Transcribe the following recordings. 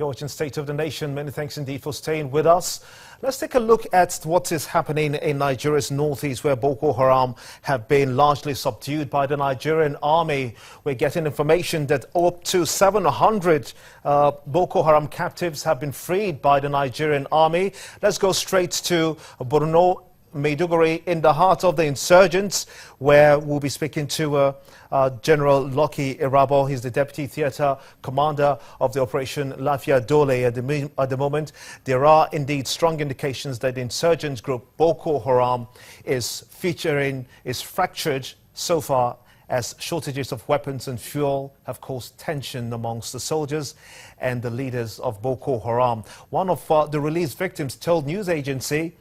You're watching State of the Nation. Many thanks indeed for staying with us. Let's take a look at what is happening in Nigeria's northeast, where Boko Haram have been largely subdued by the Nigerian army. We're getting information that up to 700 Boko Haram captives have been freed by the Nigerian army. Let's go straight to Borno, Maiduguri, in the heart of the insurgents, where we'll be speaking to General Lucky Irabo. He's the Deputy Theatre Commander of the Operation Lafia Dole. At the moment, there are indeed strong indications that the insurgents group Boko Haram is fractured so far, as shortages of weapons and fuel have caused tension amongst the soldiers and the leaders of Boko Haram. One of the released victims told news agency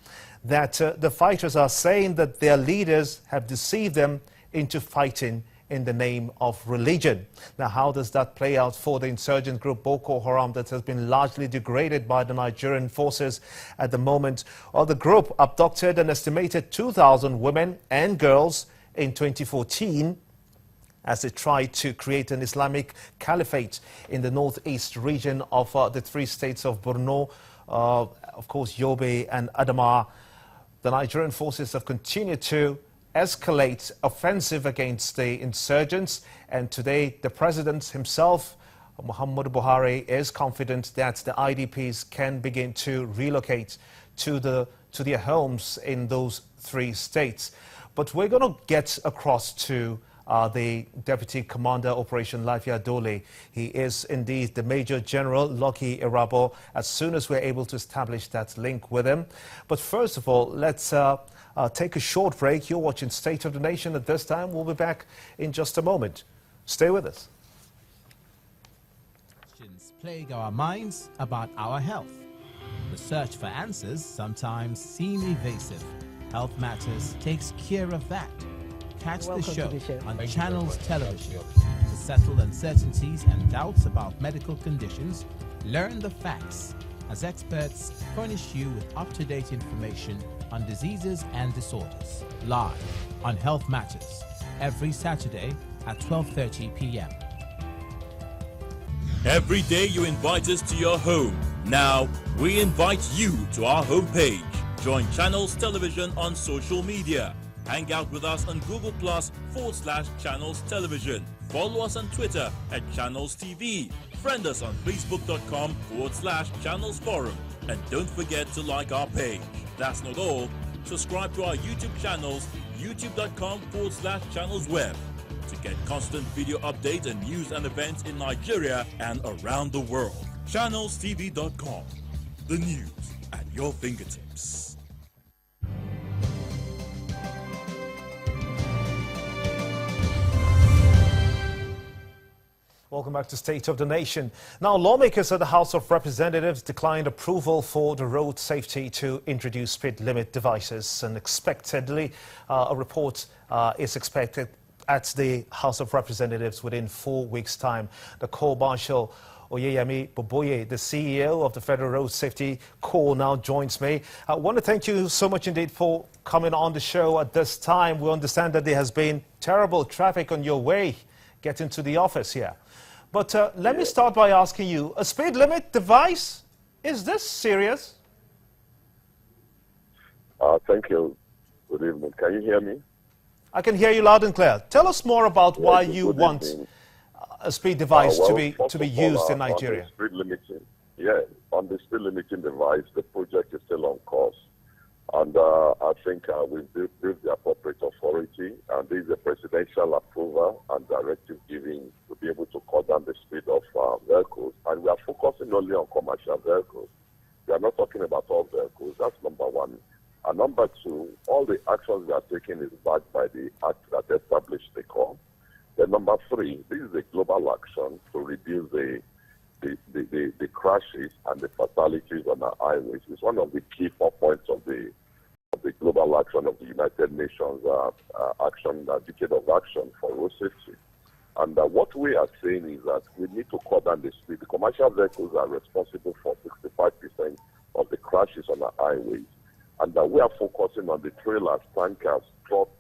that the fighters are saying that their leaders have deceived them into fighting in the name of religion. Now, how does that play out for the insurgent group Boko Haram that has been largely degraded by the Nigerian forces at the moment? Well, the group abducted an estimated 2,000 women and girls in 2014 as they tried to create an Islamic caliphate in the northeast region of the three states of Borno, of course, Yobe and Adamawa. The Nigerian forces have continued to escalate offensive against the insurgents, and today the president himself, Muhammadu Buhari, is confident that the IDPs can begin to relocate to their homes in those three states. But we're going to get across to the Deputy Commander Operation Lafia Dole. He is indeed the Major General Lucky Irabo, as soon as we're able to establish that link with him. But first of all, let's take a short break. You're watching State of the Nation at this time. We'll be back in just a moment. Stay with us. Questions plague our minds about our health. The search for answers sometimes seem evasive. Health Matters takes care of that. Catch the show on Channels Television to settle uncertainties and doubts about medical conditions. Learn the facts as experts furnish you with up-to-date information on diseases and disorders. Live on Health Matters every Saturday at 12:30 p.m. Every day you invite us to your home. Now we invite you to our homepage. Join Channels Television on social media. Hang out with us on Google /Channels Television. Follow us on Twitter at Channels TV. Friend us on Facebook.com /Channels Forum. And don't forget to like our page. That's not all. Subscribe to our YouTube channels, youtube.com /Channels Web, to get constant video updates and news and events in Nigeria and around the world. ChannelsTV.com. The news at your fingertips. Welcome back to State of the Nation. Now, lawmakers at the House of Representatives declined approval for the road safety to introduce speed limit devices. And expectedly, a report is expected at the House of Representatives within 4 weeks' time. The Co-Marshal Oyeyemi Boboye, the CEO of the Federal Road Safety Corps, now joins me. I want to thank you so much indeed for coming on the show at this time. We understand that there has been terrible traffic on your way getting to the office here. But let me start by asking you, a speed limit device, is this serious? Thank you. Good evening. Can you hear me? I can hear you loud and clear. Tell us more about why you want a speed device to be used in Nigeria. On the speed limiting device, the project is still on course. And I think we've built the appropriate authority, and this is a presidential approval and directive giving to be able to cut down the speed of vehicles. And we are focusing only on commercial vehicles. We are not talking about all vehicles. That's number one. And number two, all the actions we are taking is backed by the act that established the Corps. Then number three, this is a global action to reduce the crashes and the fatalities on our highways. It's one of the key 4 points of the global action of the United Nations decade of action for road safety. And what we are saying is that we need to cut down the speed. The commercial vehicles are responsible for 65% of the crashes on our highways. And we are focusing on the trailers, tankers, trucks,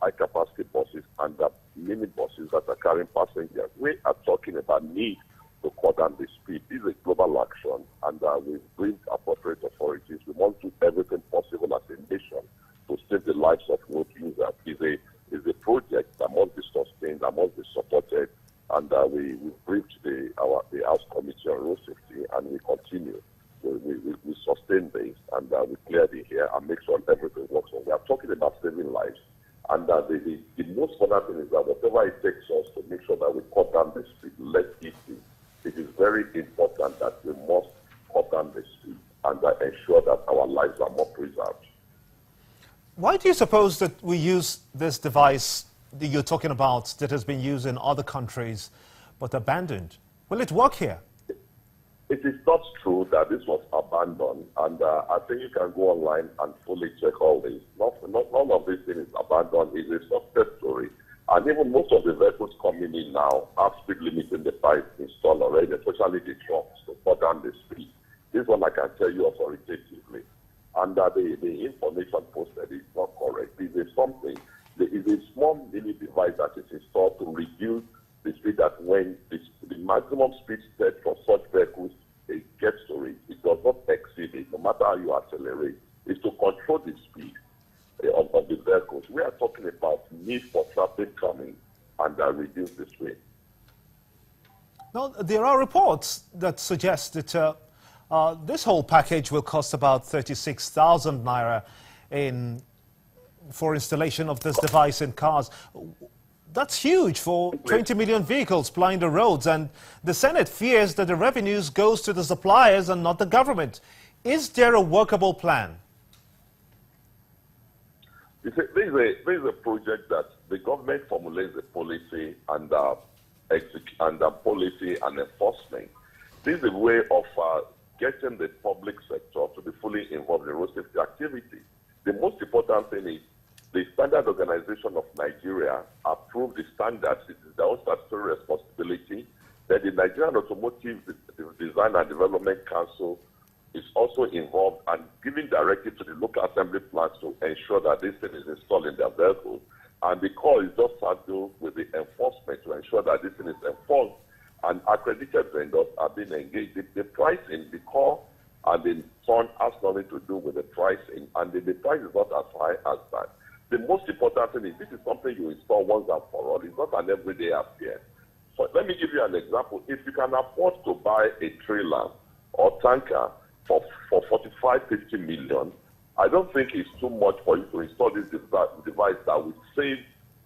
high-capacity buses, and the mini buses that are carrying passengers. We are talking about need to cut down the speed. This is a global action, and we bring appropriate authorities. We must do everything possible as a nation to save the lives of road users. It's a project that must be sustained, that must be supported, and we briefed the House Committee on Road Safety, and we continue. We sustain this, and we clear the air and make sure everything works. So we are talking about saving lives, and the most important thing is that whatever it takes us to make sure that we cut down the speed, let it be. It is very important that we must cut down the speed and ensure that our lives are more preserved. Why do you suppose that we use this device that you're talking about that has been used in other countries but abandoned? Will it work here? It is not true that this was abandoned, and I think you can go online and fully check all this. None of this thing is abandoned. It's a success story. And even most of the vehicles coming in now have speed limit in the pipe installed already, especially the trucks, to cut down the speed. This one I can tell you authoritatively. And the information posted is not correct. It is a small mini device that is installed to reduce the speed that when the maximum speed set for such vehicles gets to it does not exceed it, no matter how you accelerate. It's to control the speed of the vehicles. We are talking about need for traffic calming and reduce the speed. Now, there are reports that suggest that this whole package will cost about 36,000 naira for installation of this device in cars. That's huge for 20 million vehicles plying the roads, and the Senate fears that the revenues goes to the suppliers and not the government. Is there a workable plan? This is a project that the government formulates the policy and policy and enforcement. This is a way of getting the public sector to be fully involved in road safety activity. The most important thing is the Standard Organization of Nigeria approved the standards. It is their own statutory responsibility. Then the Nigerian Automotive Design and Development Council is also involved and giving directive to the local assembly plants to ensure that this thing is installed in their vehicles. And the call is just handled with the enforcement to ensure that this thing is enforced, and accredited vendors are being engaged. The pricing, the call and the fund has nothing to do with the pricing, and the price is not as high as that. The most important thing is this is something you install once and for all. It's not an everyday affair. So let me give you an example. If you can afford to buy a trailer or tanker for 45, 50 million, I don't think it's too much for you to install this device that will save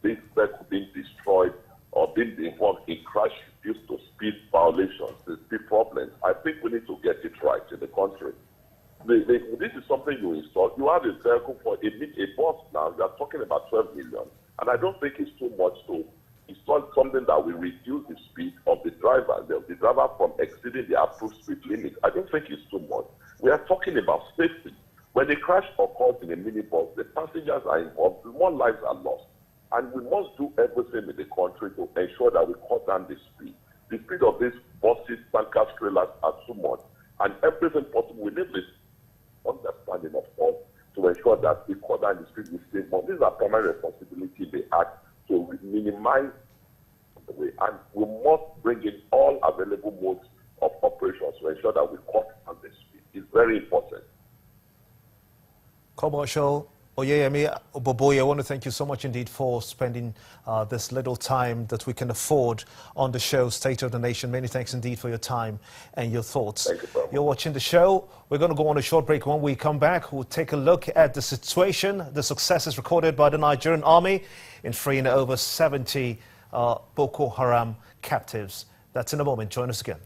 this vehicle being destroyed or being involved in crash due to speed violations, the speed problems. I think we need to get it right in the country. This is something you install. You have a vehicle for a bus now. You are talking about 12 million. And I don't think it's too much to install something that will reduce the speed of the driver from exceeding the approved speed limit. I don't think it's too much. We are talking about safety. When a crash occurs in a minibus, the passengers are involved, more lives are lost. And we must do everything in the country to ensure that we cut down the speed. The speed of these buses, tankers, trailers are too much. And everything possible, we need this understanding of us to ensure that we cut down the speed we save more. This is our primary responsibility in the act to minimize the way. And we must bring in all available modes of operations to ensure that we cut down the speed. It's very important. Commercial Oyeyemi Oboboye, I want to thank you so much indeed for spending this little time that we can afford on the show, State of the Nation. Many thanks indeed for your time and your thoughts. Thank you, You're watching the show. We're going to go on a short break. When we come back, we'll take a look at the situation, the successes recorded by the Nigerian army in freeing over 70 Boko Haram captives. That's in a moment. Join us again.